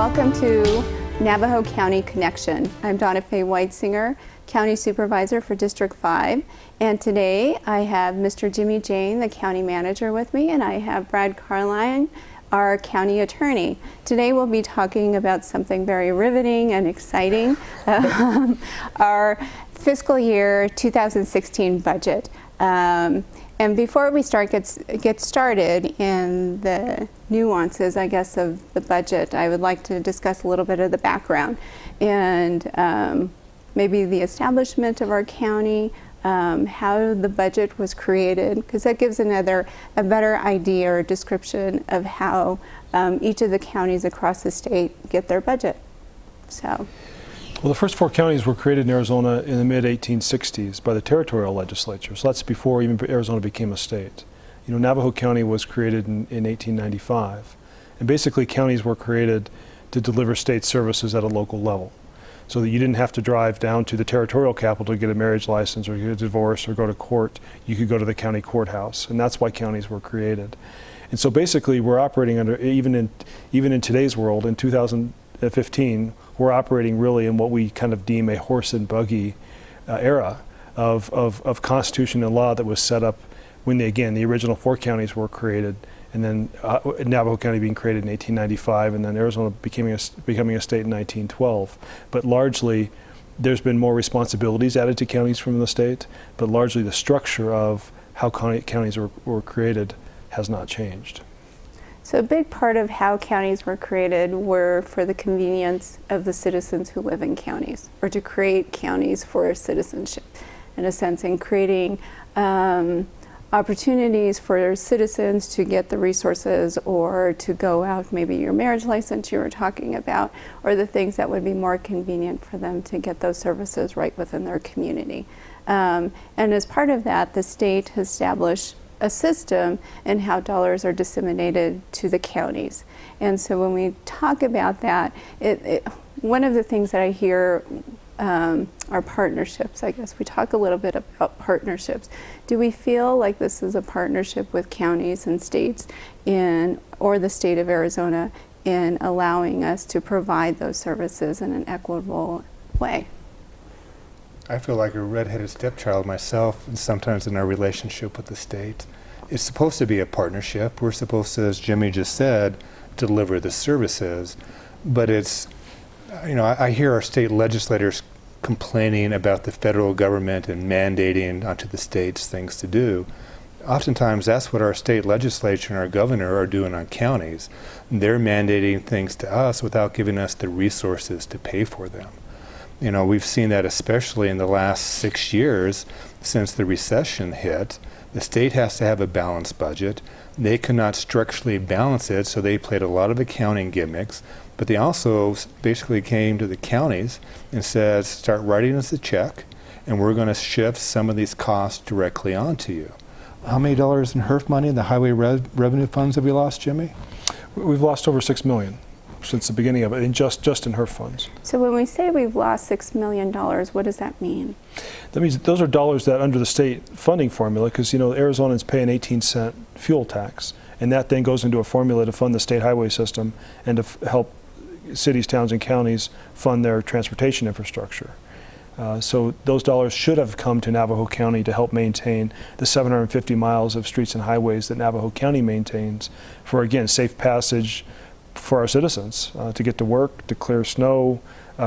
Welcome to Navajo County Connection. I'm Dawnafe Whitesinger, County Supervisor for District 5, and today I have Mr. Jayne, the County Manager, with me, and I have Brad Carlyon, our County Attorney. Today we'll be talking about something very riveting and exciting, our fiscal year 2016 budget. And before we get started in the nuances, I guess, of the budget, I would like to discuss a little bit of the background and maybe the establishment of our county, how the budget was created, because that gives a better idea or description of how each of the counties across the state get their budget. So. Well, the first 4 counties were created in Arizona in the mid-1860s by the territorial legislature, so that's before even Arizona became a state. You know, Navajo County was created in 1895, and basically counties were created to deliver state services at a local level, so that you didn't have to drive down to the territorial capital to get a marriage license or get a divorce or go to court. You could go to the county courthouse, and that's why counties were created. And so basically we're operating under, even in today's world, in 2015, we're operating really in what we kind of deem a horse and buggy era of constitution and law that was set up when, the original 4 counties were created, and then Navajo County being created in 1895, and then Arizona becoming a state in 1912. But largely, there's been more responsibilities added to counties from the state, but largely the structure of how counties were created has not changed. So a big part of how counties were created were for the convenience of the citizens who live in counties, or to create counties for citizenship, in a sense, and creating opportunities for citizens to get the resources or to go out, maybe your marriage license you were talking about, or the things that would be more convenient for them to get those services right within their community. And as part of that, the state established a system and how dollars are disseminated to the counties. And so when we talk about that, one of the things that I hear are partnerships. I guess we talk a little bit about partnerships. Do we feel like this is a partnership with counties and states or the state of Arizona in allowing us to provide those services in an equitable way? I feel like a redheaded stepchild myself, and sometimes in our relationship with the state. It's supposed to be a partnership. We're supposed to, as Jimmy just said, deliver the services. But it's, I hear our state legislators complaining about the federal government and mandating onto the states things to do. Oftentimes that's what our state legislature and our governor are doing on counties. They're mandating things to us without giving us the resources to pay for them. We've seen that especially in the last 6 years since the recession hit. The state has to have a balanced budget. They could not structurally balance it, so they played a lot of accounting gimmicks, but they also basically came to the counties and said, start writing us a check, and we're going to shift some of these costs directly onto you. How many dollars in HERF money in the highway revenue funds have we lost, Jimmy? We've lost over $6 million. Since the beginning of it, and just in HERF funds. So when we say we've lost $6 million, what does that mean? That means those are dollars that under the state funding formula, because Arizonans pay an 18-cent fuel tax, and that then goes into a formula to fund the state highway system and to help cities, towns, and counties fund their transportation infrastructure. So those dollars should have come to Navajo County to help maintain the 750 miles of streets and highways that Navajo County maintains for, again, safe passage for our citizens, to get to work, to clear snow,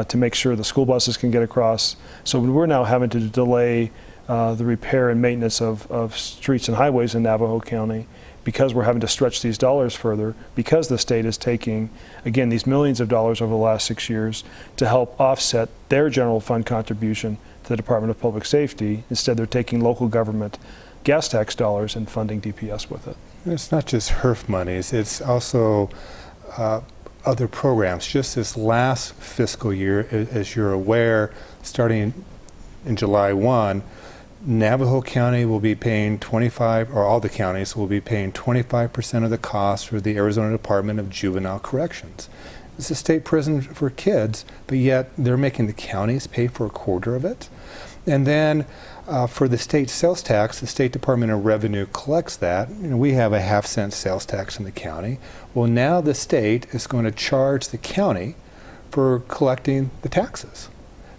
to make sure the school buses can get across. So we're now having to delay the repair and maintenance of streets and highways in Navajo County because we're having to stretch these dollars further, because the state is taking, again, these millions of dollars over the last 6 years to help offset their general fund contribution to the Department of Public Safety. Instead, they're taking local government gas tax dollars and funding DPS with it. It's not just HERF monies, it's also other programs. Just this last fiscal year, as you're aware, starting in July 1, Navajo County will be paying all the counties will be paying 25% of the cost for the Arizona Department of Juvenile Corrections. It's a state prison for kids, but yet they're making the counties pay for a quarter of it. And then for the state sales tax, the State Department of Revenue collects that. We have a half-cent sales tax in the county. Well, now the state is going to charge the county for collecting the taxes.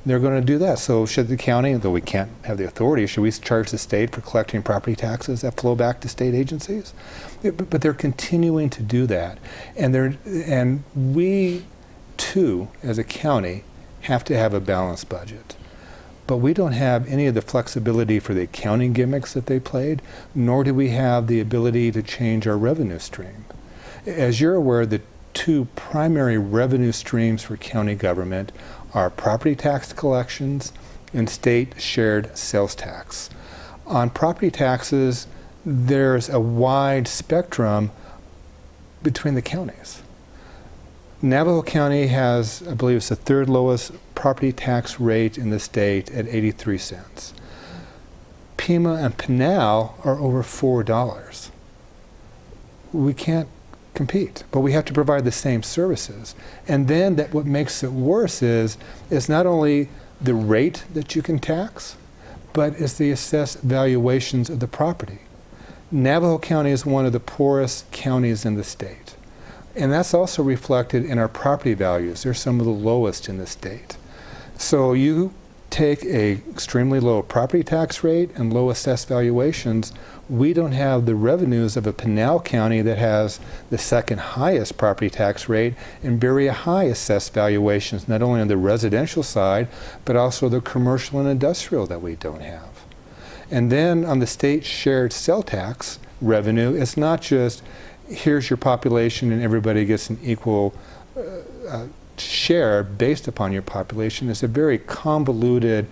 They're going to do that. So should the county, though we can't have the authority, should we charge the state for collecting property taxes that flow back to state agencies? But they're continuing to do that. And we, too, as a county, have to have a balanced budget. But we don't have any of the flexibility for the accounting gimmicks that they played, nor do we have the ability to change our revenue stream. As you're aware, the two primary revenue streams for county government are property tax collections and state shared sales tax. On property taxes, there's a wide spectrum between the counties. Navajo County has, I believe it's the third lowest property tax rate in the state at 83 cents. Pima and Pinal are over $4. We can't compete, but we have to provide the same services. And then what makes it worse is not only the rate that you can tax, but it's the assessed valuations of the property. Navajo County is one of the poorest counties in the state. And that's also reflected in our property values. They're some of the lowest in the state. So you take a extremely low property tax rate and low assessed valuations, we don't have the revenues of a Pinal County that has the second highest property tax rate and very high assessed valuations, not only on the residential side, but also the commercial and industrial that we don't have. And then on the state shared sale tax revenue, it's not just here's your population and everybody gets an equal share based upon your population. It's a very convoluted,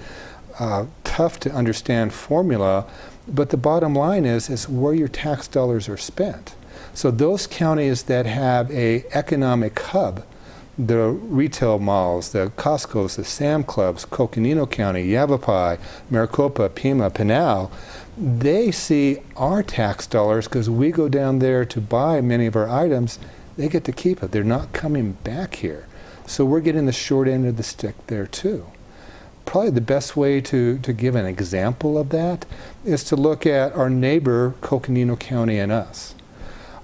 tough to understand formula, but the bottom line is where your tax dollars are spent. So those counties that have a economic hub, the retail malls, the Costco's, the Sam Clubs, Coconino County, Yavapai, Maricopa, Pima, Pinal, they see our tax dollars because we go down there to buy many of our items. They get to keep it. They're not coming back here. So we're getting the short end of the stick there too. Probably the best way to give an example of that is to look at our neighbor, Coconino County, and us.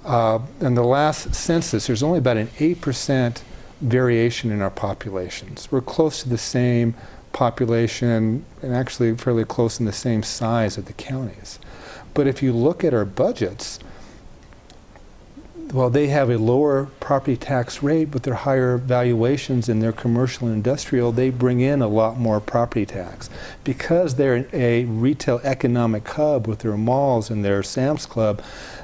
In the last census, there's only about an 8% variation in our populations. We're close to the same population and actually fairly close in the same size of the counties. But if you look at our budgets, well, they have a lower property tax rate, but their higher valuations in their commercial and industrial, they bring in a lot more property tax. Because they're a retail economic hub with their malls and their Sam's Club,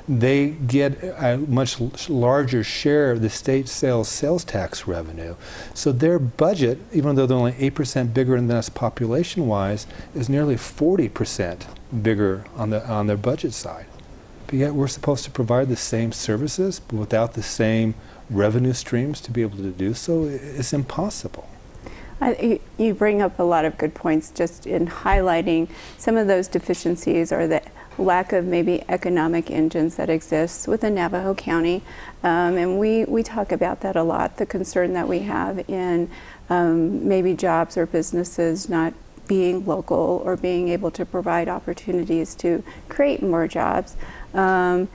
they get a much larger share of the state sales tax revenue. So their budget, even though they're only 8% bigger than us population-wise, is nearly 40% bigger on their budget side. But yet we're supposed to provide the same services, but without the same revenue streams to be able to do so. It's impossible. You bring up a lot of good points just in highlighting some of those deficiencies or the lack of maybe economic engines that exists within Navajo County. And we talk about that a lot, the concern that we have in maybe jobs or businesses not being local or being able to provide opportunities to create more jobs. And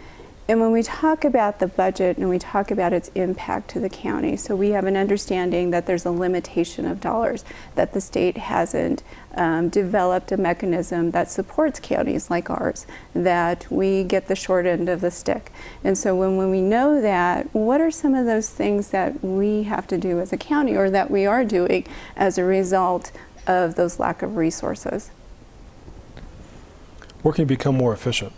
when we talk about the budget and we talk about its impact to the county, so we have an understanding that there's a limitation of dollars, that the state hasn't developed a mechanism that supports counties like ours, that we get the short end of the stick. And so when we know that, what are some of those things that we have to do as a county or that we are doing as a result of those lack of resources? Working to become more efficient.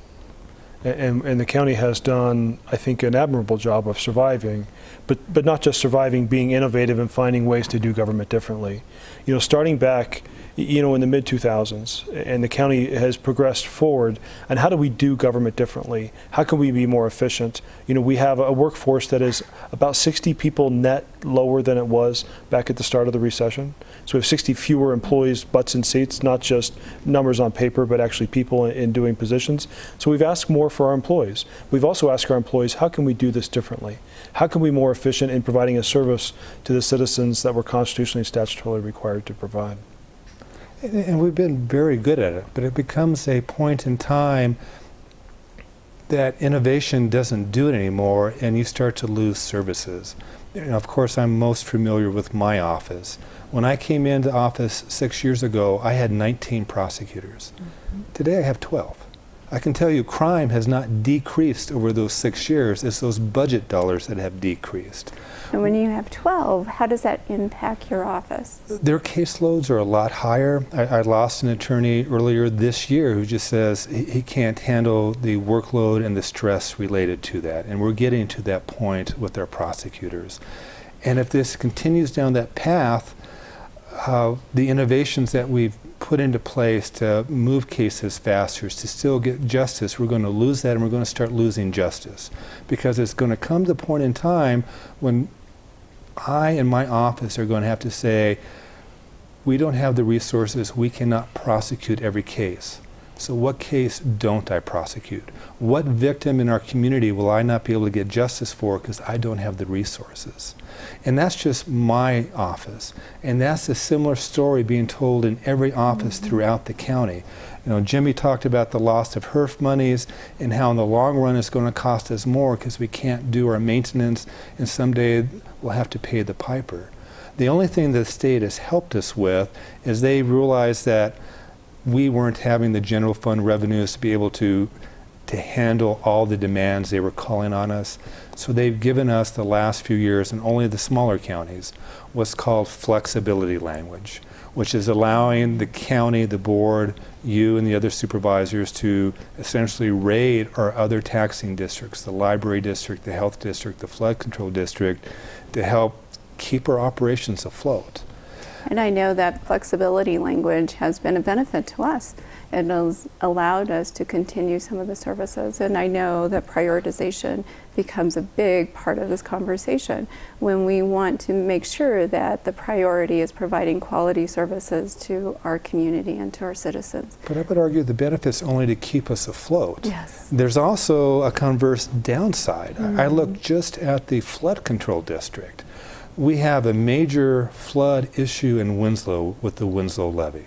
And the county has done, I think, an admirable job of surviving, but not just surviving, being innovative and finding ways to do government differently. You know, starting back, you know, in the mid-2000s, and the county has progressed forward, and how do we do government differently? How can we be more efficient? You know, we have a workforce that is about 60 people net lower than it was back at the start of the recession. So we have 60 fewer employees, butts in seats, not just numbers on paper, but actually people in doing positions. So we've asked more for our employees. We've also asked our employees, how can we do this differently? How can we be more efficient in providing a service to the citizens that we're constitutionally and statutorily required to provide? And we've been very good at it, but it becomes a point in time that innovation doesn't do it anymore, and you start to lose services. Of course, I'm most familiar with my office. When I came into office 6 years ago, I had 19 prosecutors. Today I have 12. I can tell you crime has not decreased over those 6 years. It's those budget dollars that have decreased. And when you have 12, how does that impact your office? Their caseloads are a lot higher. I lost an attorney earlier this year who just says he can't handle the workload and the stress related to that. And we're getting to that point with our prosecutors. And if this continues down that path, the innovations that we've put into place to move cases faster, to still get justice, we're going to lose that, and we're going to start losing justice. Because it's going to come to the point in time when I and my office are going to have to say, we don't have the resources, we cannot prosecute every case. So what case don't I prosecute? What victim in our community will I not be able to get justice for because I don't have the resources? And that's just my office. And that's a similar story being told in every office throughout the county. Jimmy talked about the loss of HERF monies and how in the long run it's going to cost us more because we can't do our maintenance, and someday we'll have to pay the piper. The only thing the state has helped us with is they realized that we weren't having the general fund revenues to be able to handle all the demands they were calling on us. So they've given us the last few years, and only the smaller counties, what's called flexibility language, which is allowing the county, the board, you and the other supervisors to essentially raid our other taxing districts, the library district, the health district, the flood control district, to help keep our operations afloat. And I know that flexibility language has been a benefit to us. It has allowed us to continue some of the services. And I know that prioritization becomes a big part of this conversation when we want to make sure that the priority is providing quality services to our community and to our citizens. But I would argue the benefit's only to keep us afloat. Yes. There's also a converse downside. I look just at the flood control district. We have a major flood issue in Winslow with the Winslow levee.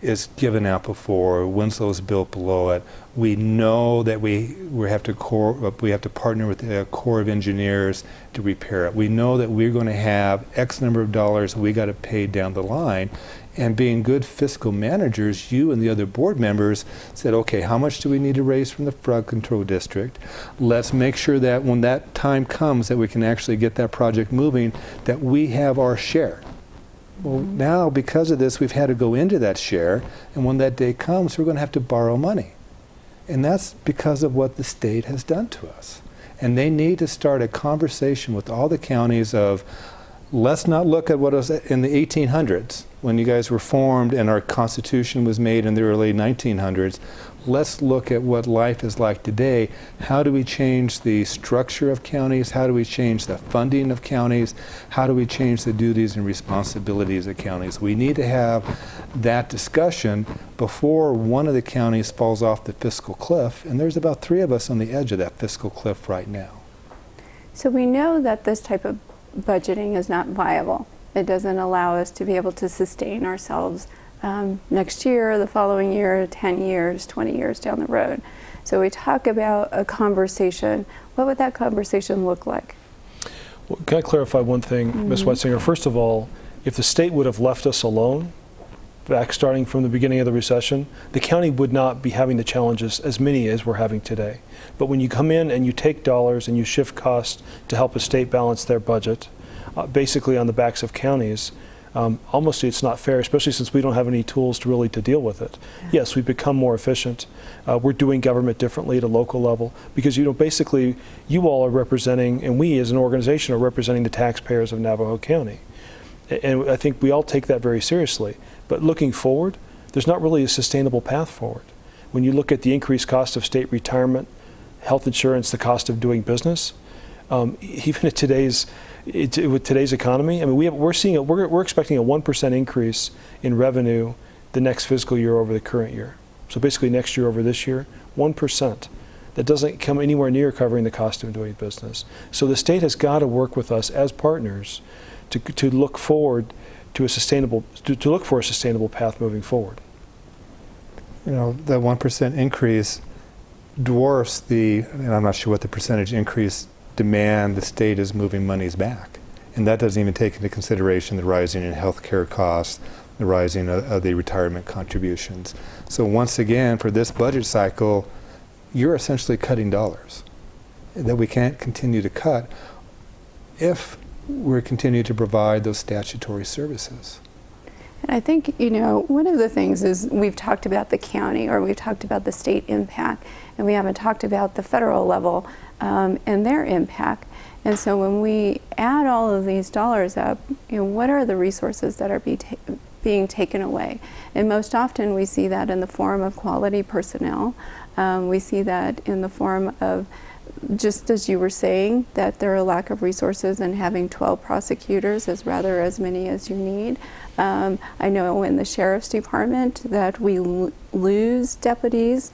It's given out before. Winslow's built below it. We know that we have to partner with the Corps of Engineers to repair it. We know that we're going to have X number of dollars we got to pay down the line. And being good fiscal managers, you and the other board members said, okay, how much do we need to raise from the flood control district? Let's make sure that when that time comes that we can actually get that project moving, that we have our share. Well, now because of this, we've had to go into that share, and when that day comes, we're going to have to borrow money. And that's because of what the state has done to us. And they need to start a conversation with all the counties of, let's not look at what was in the 1800s when you guys were formed and our Constitution was made in the early 1900s. Let's look at what life is like today. How do we change the structure of counties? How do we change the funding of counties? How do we change the duties and responsibilities of counties? We need to have that discussion before one of the counties falls off the fiscal cliff, and there's about 3 of us on the edge of that fiscal cliff right now. So we know that this type of budgeting is not viable. It doesn't allow us to be able to sustain ourselves next year, the following year, 10 years, 20 years down the road. So we talk about a conversation. What would that conversation look like? Well, can I clarify one thing, Ms. Whitesinger? First of all, if the state would have left us alone, back starting from the beginning of the recession, the county would not be having the challenges as many as we're having today. But when you come in and you take dollars and you shift costs to help a state balance their budget, basically on the backs of counties, almost it's not fair, especially since we don't have any tools to really deal with it. Yes, we've become more efficient. We're doing government differently at a local level because, basically you all are representing, and we as an organization are representing the taxpayers of Navajo County. And I think we all take that very seriously. But looking forward, there's not really a sustainable path forward. When you look at the increased cost of state retirement, health insurance, the cost of doing business, even at with today's economy, I mean, we're expecting a 1% increase in revenue the next fiscal year over the current year. So basically next year over this year, 1%. That doesn't come anywhere near covering the cost of doing business. So the state has got to work with us as partners to look forward to a sustainable, to look for a sustainable path moving forward. You know, that 1% increase dwarfs and I'm not sure what the percentage increase demand the state is moving monies back. And that doesn't even take into consideration the rising in healthcare costs, the rising of the retirement contributions. So once again, for this budget cycle, you're essentially cutting dollars that we can't continue to cut if we're continuing to provide those statutory services. And I think, you know, one of the things is we've talked about the county, or we've talked about the state impact, and we haven't talked about the federal level and their impact. And so when we add all of these dollars up, you know, what are the resources that are being taken away? And most often we see that in the form of quality personnel. We see that in the form of, just as you were saying, that there are a lack of resources, and having 12 prosecutors is rather as many as you need. I know in the Sheriff's Department that we lose deputies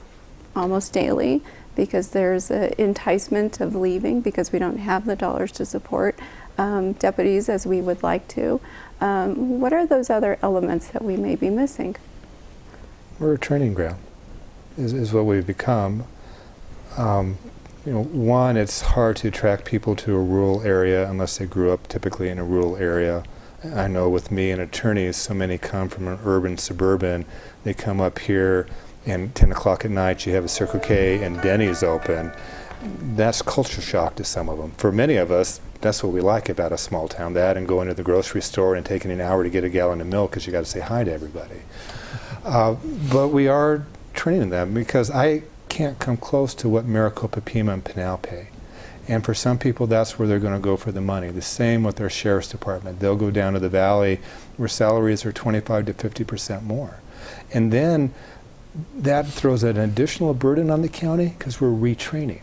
almost daily because there's an enticement of leaving because we don't have the dollars to support deputies as we would like to. What are those other elements that we may be missing? We're a training ground, is what we've become. You know, one, it's hard to attract people to a rural area unless they grew up typically in a rural area. I know with me and attorneys, so many come from an urban, suburban. They come up here, and 10 o'clock at night you have a Circle K and Denny's open. That's culture shock to some of them. For many of us, that's what we like about a small town, that and going to the grocery store and taking an hour to get a gallon of milk because you got to say hi to everybody. But we are training them because I can't come close to what Maricopa, Pima, and Pinal pay. And for some people, that's where they're going to go for the money. The same with their sheriff's department. They'll go down to the valley where salaries are 25 to 50% more. And then that throws an additional burden on the county because we're retraining.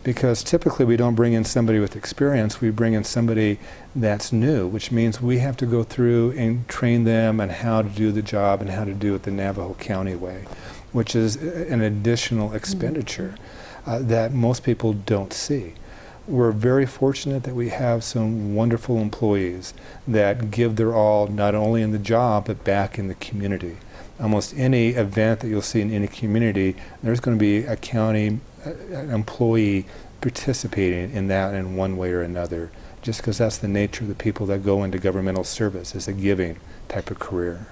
Because typically we don't bring in somebody with experience, we bring in somebody that's new, which means we have to go through and train them on how to do the job and how to do it the Navajo County way, which is an additional expenditure that most people don't see. We're very fortunate that we have some wonderful employees that give their all not only in the job but back in the community. Almost any event that you'll see in any community, there's going to be a county employee participating in that in one way or another, just because that's the nature of the people that go into governmental service, is a giving type of career.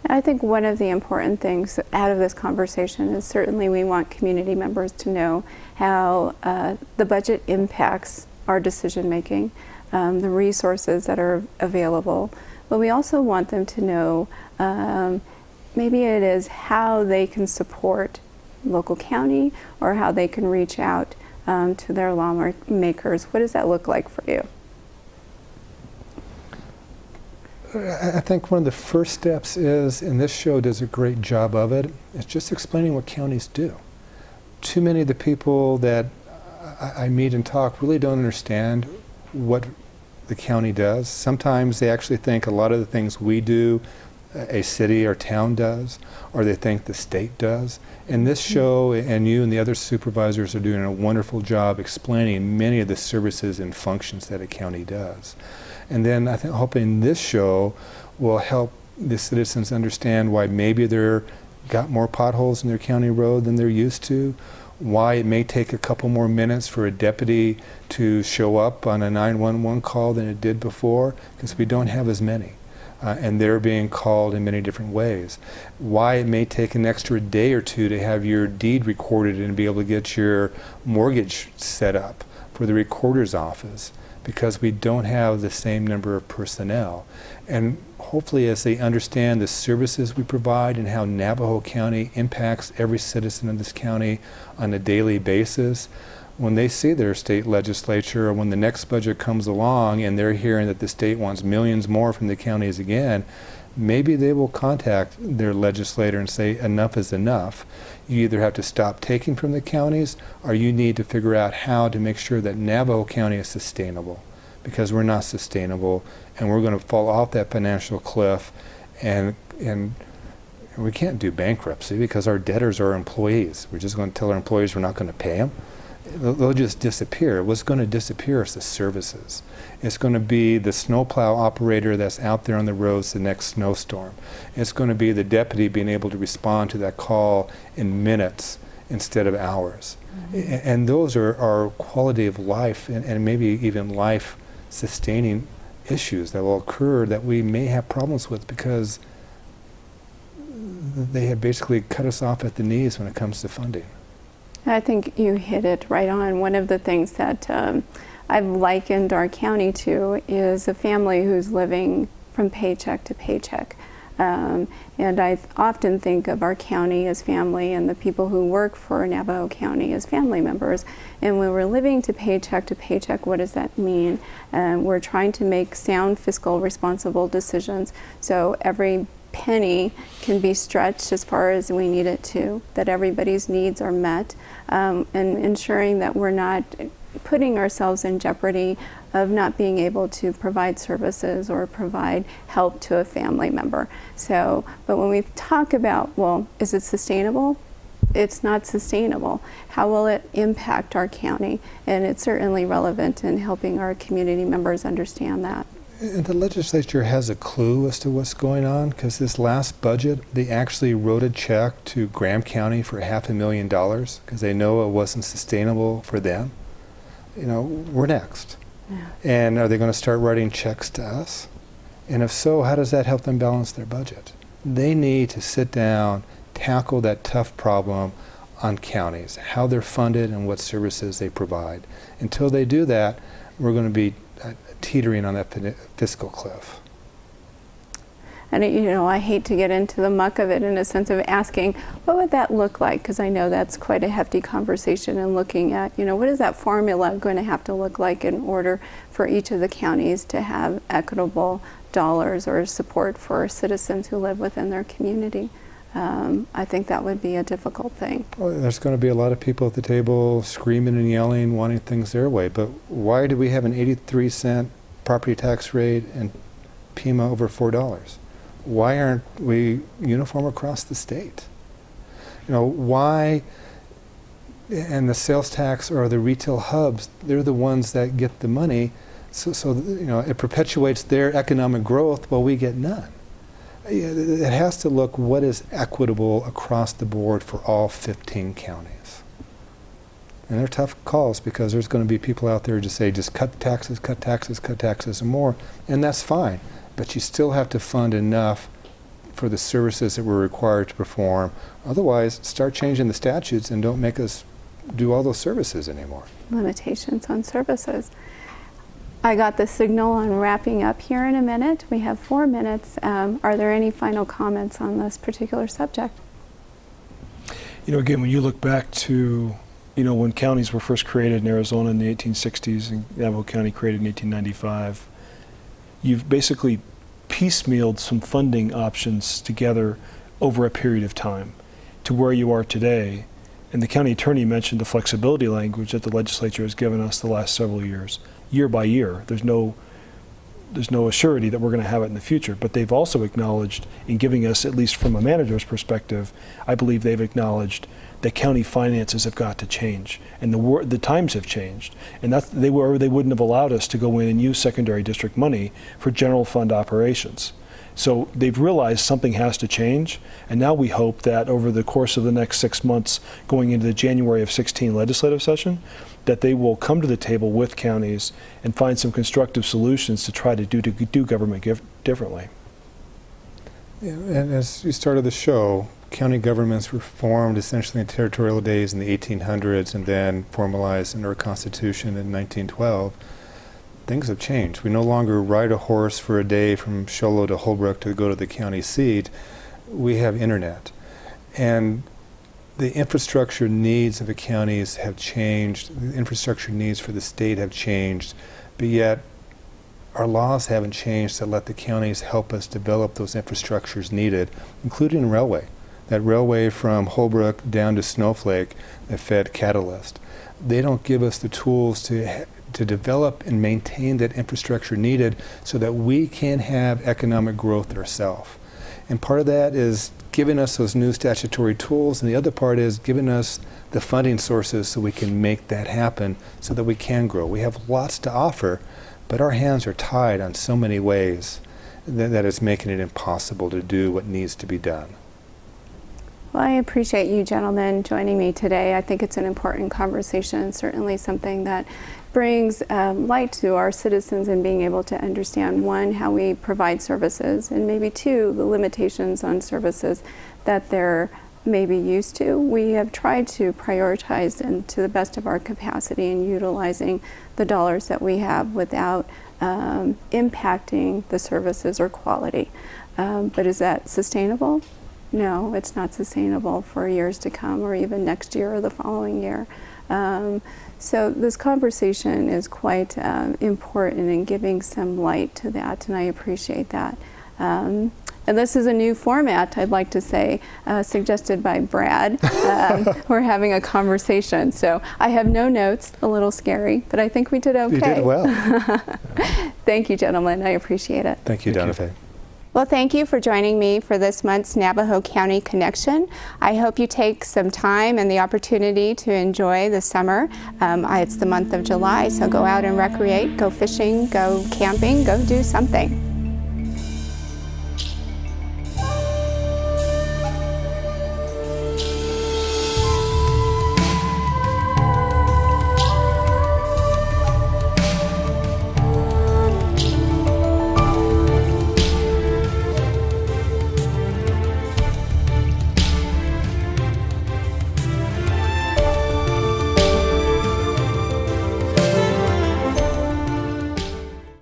I think one of the important things out of this conversation is certainly we want community members to know how the budget impacts our decision making, the resources that are available, but we also want them to know maybe it is how they can support local county or how they can reach out to their lawmakers. What does that look like for you? I think one of the first steps is, and this show does a great job of it, is just explaining what counties do. Too many of the people that I meet and talk really don't understand what the county does. Sometimes they actually think a lot of the things we do, a city or town does, or they think the state does. And this show, and you and the other supervisors are doing a wonderful job explaining many of the services and functions that a county does. And then I think hoping this show will help the citizens understand why maybe they're got more potholes in their county road than they're used to, why it may take a couple more minutes for a deputy to show up on a 911 call than it did before, because we don't have as many. And they're being called in many different ways. Why it may take an extra day or two to have your deed recorded and be able to get your mortgage set up for the recorder's office, because we don't have the same number of personnel. And hopefully as they understand the services we provide and how Navajo County impacts every citizen in this county on a daily basis, when they see their state legislature or when the next budget comes along and they're hearing that the state wants millions more from the counties again, maybe they will contact their legislator and say enough is enough. You either have to stop taking from the counties or you need to figure out how to make sure that Navajo County is sustainable, because we're not sustainable and we're going to fall off that financial cliff, and we can't do bankruptcy because our debtors are employees. We're just going to tell our employees we're not going to pay them. they'll just disappear. What's going to disappear is the services. It's going to be the snowplow operator that's out there on the roads the next snowstorm. It's going to be the deputy being able to respond to that call in minutes instead of hours. And those are quality of life and maybe even life sustaining issues that will occur that we may have problems with because they have basically cut us off at the knees when it comes to funding. I think you hit it right on. One of the things that I've likened our county to is a family who's living from paycheck to paycheck. And I often think of our county as family and the people who work for Navajo County as family members. And when we're living to paycheck, what does that mean? We're trying to make sound fiscal responsible decisions. So every penny can be stretched as far as we need it to, that everybody's needs are met, and ensuring that we're not putting ourselves in jeopardy of not being able to provide services or provide help to a family member. So, but when we talk about, well, is it sustainable? It's not sustainable. How will it impact our county? And it's certainly relevant in helping our community members understand that. And the legislature has a clue as to what's going on, because this last budget, they actually wrote a check to Graham County for $500,000 because they know it wasn't sustainable for them. You know, we're next. Yeah. And are they going to start writing checks to us? And if so, how does that help them balance their budget? They need to sit down, tackle that tough problem on counties, how they're funded and what services they provide. Until they do that, we're going to be teetering on that fiscal cliff. And you know, I hate to get into the muck of it in a sense of asking, what would that look like? Because I know that's quite a hefty conversation, and looking at, you know, what is that formula going to have to look like in order for each of the counties to have equitable dollars or support for citizens who live within their community? I think that would be a difficult thing. Well, there's going to be a lot of people at the table screaming and yelling, wanting things their way. But why do we have an 83-cent property tax rate and PEMA over $4? Why aren't we uniform across the state? You know, why? And the sales tax or the retail hubs, they're the ones that get the money. So you know, it perpetuates their economic growth while we get none. It has to look what is equitable across the board for all 15 counties. And they're tough calls because there's going to be people out there who just say, just cut taxes, cut taxes, cut taxes, and more. And that's fine. But you still have to fund enough for the services that we're required to perform. Otherwise, start changing the statutes and don't make us do all those services anymore. Limitations on services. I got the signal on wrapping up here in a minute. We have 4 minutes. Are there any final comments on this particular subject? You know, again, when you look back to, you know, when counties were first created in Arizona in the 1860s and Navajo County created in 1895, you've basically piecemealed some funding options together over a period of time to where you are today. And the county attorney mentioned the flexibility language that the legislature has given us the last several years. Year by year, there's no assurity that we're going to have it in the future, but they've also acknowledged in giving us, at least from a manager's perspective, I believe they've acknowledged that county finances have got to change, and the times have changed, and they wouldn't have allowed us to go in and use secondary district money for general fund operations. So they've realized something has to change, and now we hope that over the course of the next 6 months, going into the January of 16 legislative session, that they will come to the table with counties and find some constructive solutions to try to do government differently. Yeah, and as you started the show, county governments were formed essentially in territorial days in the 1800s and then formalized in our Constitution in 1912. Things have changed. We no longer ride a horse for a day from Show Low to Holbrook to go to the county seat. We have internet. And the infrastructure needs of the counties have changed. The infrastructure needs for the state have changed. But yet, our laws haven't changed to let the counties help us develop those infrastructures needed, including railway. That railway from Holbrook down to Snowflake that fed Catalyst. They don't give us the tools to develop and maintain that infrastructure needed so that we can have economic growth ourselves. And part of that is giving us those new statutory tools, and the other part is giving us the funding sources so we can make that happen, so that we can grow. We have lots to offer, but our hands are tied on so many ways that it's making it impossible to do what needs to be done. Well, I appreciate you gentlemen joining me today. I think it's an important conversation, certainly something that brings light to our citizens in being able to understand, one, how we provide services, and maybe two, the limitations on services that they're maybe used to. We have tried to prioritize and to the best of our capacity in utilizing the dollars that we have without impacting the services or quality. But is that sustainable? No, it's not sustainable for years to come, or even next year or the following year. So this conversation is quite important in giving some light to that, and I appreciate that. And this is a new format, I'd like to say, suggested by Brad. We're having a conversation. So I have no notes, a little scary, but I think we did okay. You did well. Thank you, gentlemen. I appreciate it. Thank you, Dawnafe. Well, thank you for joining me for this month's Navajo County Connection. I hope you take some time and the opportunity to enjoy the summer. It's the month of July, so go out and recreate, go fishing, go camping, go do something.